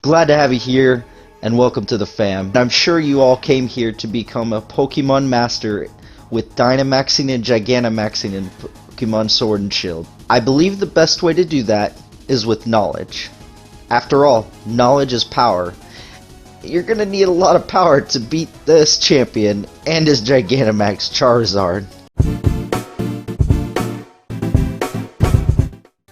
Glad to have you here, and welcome to the fam. I'm sure you all came here to become a Pokemon Master with Dynamaxing and Gigantamaxing in Pokemon Sword and Shield. I believe the best way to do that is with knowledge. After all, knowledge is power. You're gonna need a lot of power to beat this champion and his Gigantamax Charizard.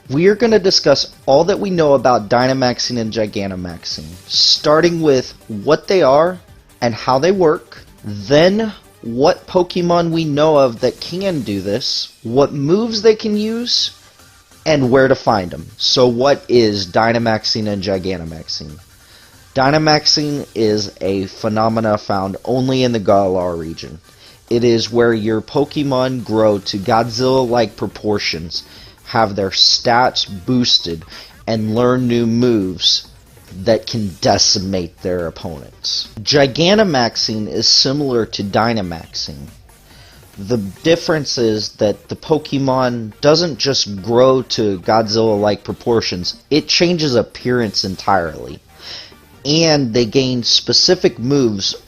We are going to discuss all that we know about Dynamaxing and Gigantamaxing, starting with what they are and how they work, then what Pokemon we know of that can do this, what moves they can use, and where to find them. So what is Dynamaxing and Gigantamaxing? Dynamaxing is a phenomena found only in the Galar region. It is where your Pokemon grow to Godzilla-like proportions, have their stats boosted, and learn new moves that can decimate their opponents. Gigantamaxing is similar to Dynamaxing. The difference is that the Pokemon doesn't just grow to Godzilla-like proportions, it changes appearance entirely. And they gain specific moves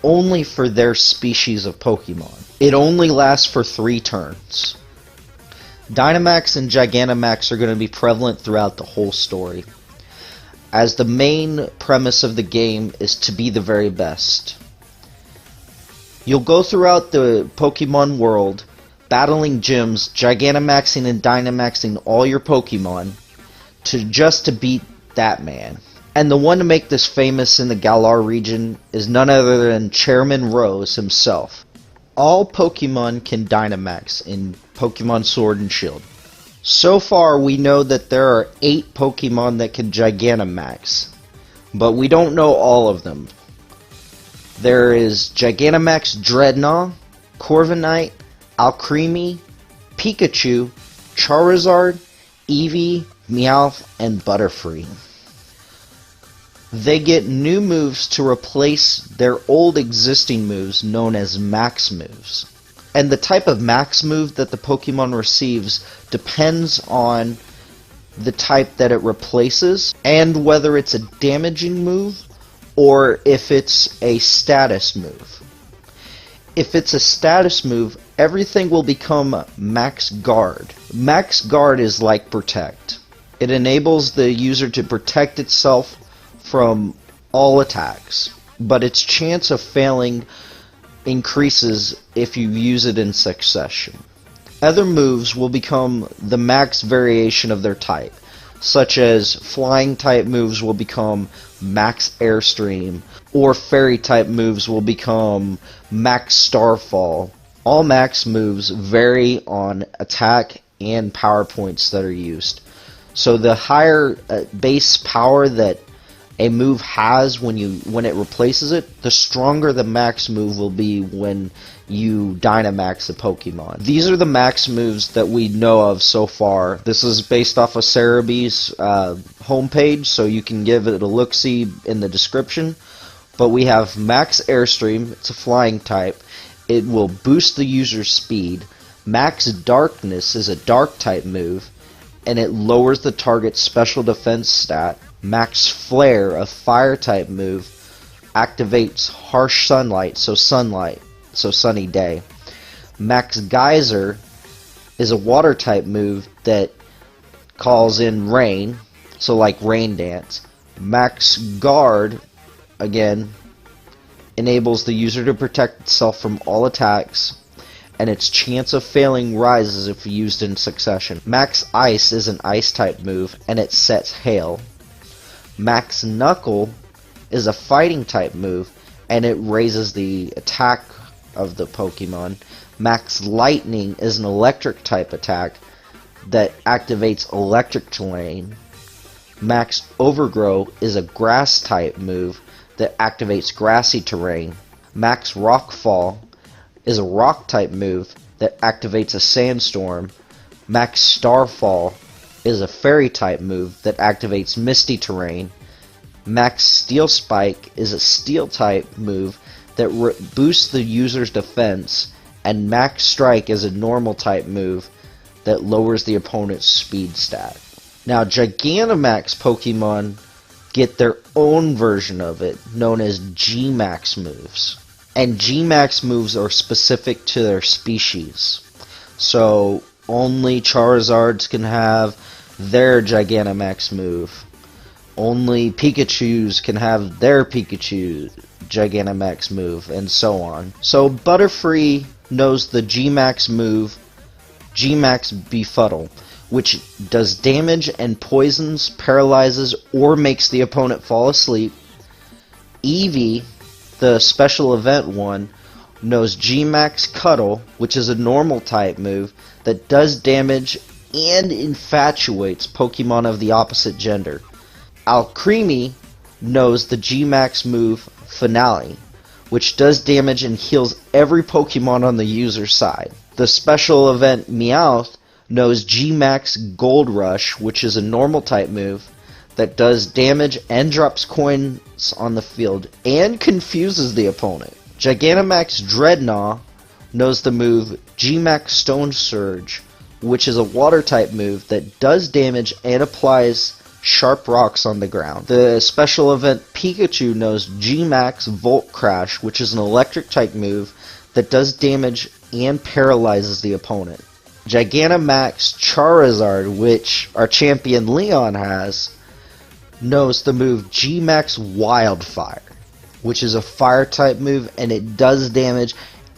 only for their species of Pokemon. It only lasts for 3 turns. Dynamax and Gigantamax are going to be prevalent throughout the whole story, as the main premise of the game is to be the very best. You'll go throughout the Pokemon world, battling gyms, Gigantamaxing and Dynamaxing all your Pokemon, to beat that man. And the one to make this famous in the Galar region is none other than Chairman Rose himself. All Pokemon can Dynamax in Pokemon Sword and Shield. So far, we know that there are 8 Pokemon that can Gigantamax, but we don't know all of them. There is Gigantamax Dreadnought, Corviknight, Alcremie, Pikachu, Charizard, Eevee, Meowth, and Butterfree. They get new moves to replace their old existing moves known as Max Moves. And the type of Max move that the Pokemon receives depends on the type that it replaces and whether it's a damaging move or if it's a status move. If it's a status move, everything will become Max Guard. Max Guard is like Protect. It enables the user to protect itself from all attacks, but its chance of failing increases if you use it in succession. Other moves will become the max variation of their type, such as flying type moves will become Max Airstream, or fairy type moves will become Max Starfall. All max moves vary on attack and power points that are used. So the higher base power that a move has when it replaces it, the stronger the max move will be when you Dynamax a Pokemon. These are the max moves that we know of so far. This is based off of Serebii's homepage, so you can give it a look-see in the description. But we have Max Airstream, it's a flying type. It will boost the user's speed. Max Darkness is a dark type move, and it lowers the target's special defense stat. Max Flare, a fire type move, activates harsh sunlight, so sunny day. Max Geyser is a water type move that calls in rain, so like Rain Dance. Max Guard, again, enables the user to protect itself from all attacks, and its chance of failing rises if used in succession. Max Ice is an ice type move, and it sets hail. Max Knuckle is a fighting type move, and it raises the attack of the Pokemon. Max Lightning is an electric type attack that activates electric terrain. Max Overgrow is a grass type move that activates grassy terrain. Max Rockfall is a rock type move that activates a sandstorm. Max Starfall is a fairy type move that activates misty terrain. Max Steel Spike is a steel type move that boosts the user's defense, and Max Strike is a normal type move that lowers the opponent's speed stat. Now, Gigantamax Pokemon get their own version of it, known as G Max Moves. And G Max Moves are specific to their species. So only Charizards can have their Gigantamax move. Only Pikachus can have their Pikachu Gigantamax move, and so on. So Butterfree knows the G Max move, 𝗙𝗵𝗲𝗄𝗏, which does damage and poisons, paralyzes, or makes the opponent fall asleep. Eevee, the special event one, knows 𝗙𝗵𝗄𝗏, which is a normal type move that does damage and infatuates Pokemon of the opposite gender. Alcremie knows the G Max move Finale, which does damage and heals every Pokemon on the user's side. The special event Meowth knows G Max Gold Rush, which is a normal type move that does damage and drops coins on the field and confuses the opponent. Gigantamax Dreadnought knows the move G Max Stone Surge, which is a water type move that does damage and applies sharp rocks on the ground. The special event Pikachu knows G Max Volt Crash, which is an electric type move that does damage and paralyzes the opponent. Gigantamax Charizard, which our champion Leon has, knows the move G Max Wildfire, which is a fire type move, and it does damage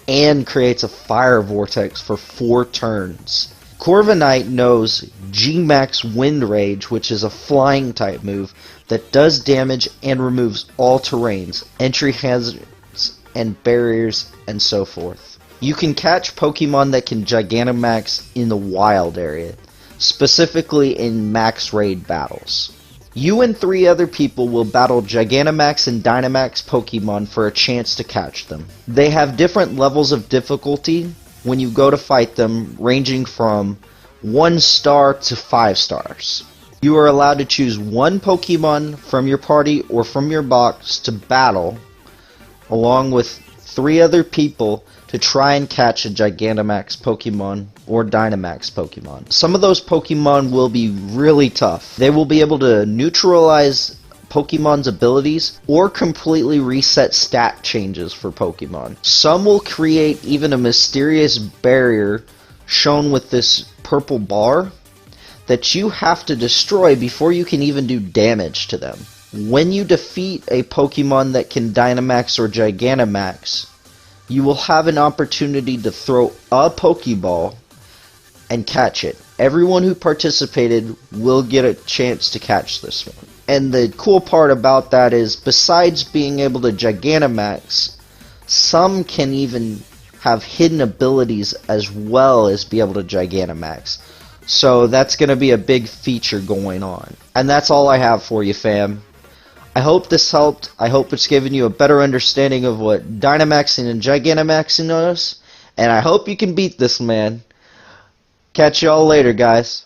and creates a fire vortex for 4 turns. Corviknight knows G Max Wind Rage, which is a flying type move that does damage and removes all terrains, entry hazards, and barriers, and so forth. You can catch Pokemon that can Gigantamax in the wild area, specifically in max raid battles. You and 3 other people will battle Gigantamax and Dynamax Pokemon for a chance to catch them. They have different levels of difficulty when you go to fight them, ranging from 1 star to 5 stars. You are allowed to choose 1 Pokemon from your party or from your box to battle, along with 3 other people to try and catch a Gigantamax Pokemon or Dynamax Pokemon. Some of those Pokemon will be really tough. They will be able to neutralize Pokemon's abilities or completely reset stat changes for Pokemon. Some will create even a mysterious barrier shown with this purple bar that you have to destroy before you can even do damage to them. When you defeat a Pokemon that can Dynamax or Gigantamax, you will have an opportunity to throw a Pokeball and catch it. Everyone who participated will get a chance to catch this one. And the cool part about that is, besides being able to Gigantamax, some can even have hidden abilities as well as be able to Gigantamax. So that's going to be a big feature going on. And that's all I have for you, fam. I hope this helped. I hope it's given you a better understanding of what Dynamaxing and Gigantamaxing is. And I hope you can beat this man. Catch y'all later, guys.